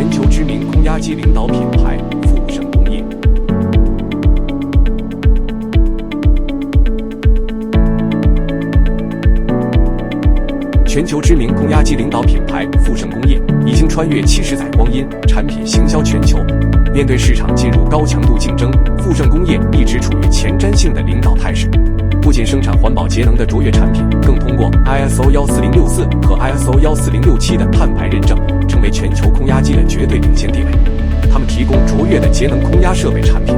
全球知名空压机领导品牌富盛工业。全球知名空压机领导品牌富盛工业已经穿越70载光阴，产品行销全球。面对市场进入高强度竞争，富盛工业一直处于前瞻性的领导态势。不仅生产环保节能的卓越产品，更通过 ISO 14064和 ISO 14067的碳排认证，成为全球空压机的绝对领先地位。他们提供卓越的节能空压设备产品。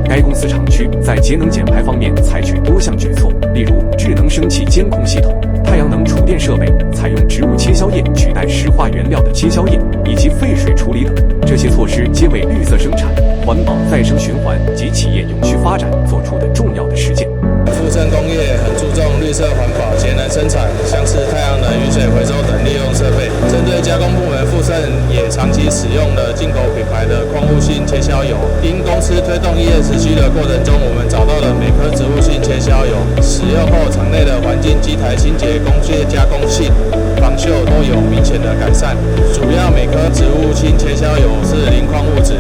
该公司厂区在节能减排方面采取多项举措，例如智能升气监控系统、太阳能储电设备、采用植物切削液取代石化原料的切削液，以及废水处理等。这些措施皆为绿色生产、环保再生循环及企业永续发展做出的重要的实践。富盛工业很注重绿色环保、节能生产，像是太阳能、雨水回收等利用设备。针对加工部门，富盛也长期使用了进口品牌的矿物性切削油。因公司推动 ESG 的过程中，我们找到了每颗植物性切削油使用后，厂内的环境、机台清洁、工业加工性、防锈都有明显的改善。主要每颗植物性切削油是零矿物质，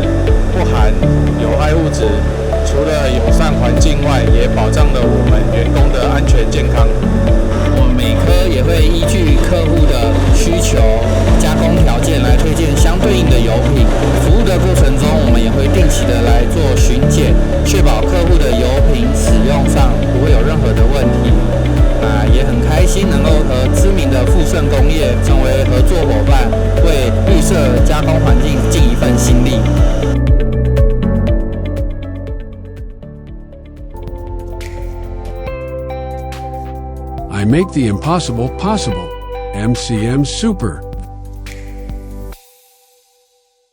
不含有害物质。除了友善环境外，也保障了我们员工的安全健康。我们每科也会依据客户的需求、加工条件来推荐相对应的油品。服务的过程中，我们也会定期的来做巡检，确保客户的油品使用上不会有任何的问题。也很开心能够和知名的富盛工业成为合作伙伴，为绿色加工环境尽一份心力。I make the impossible possible. MCM Super.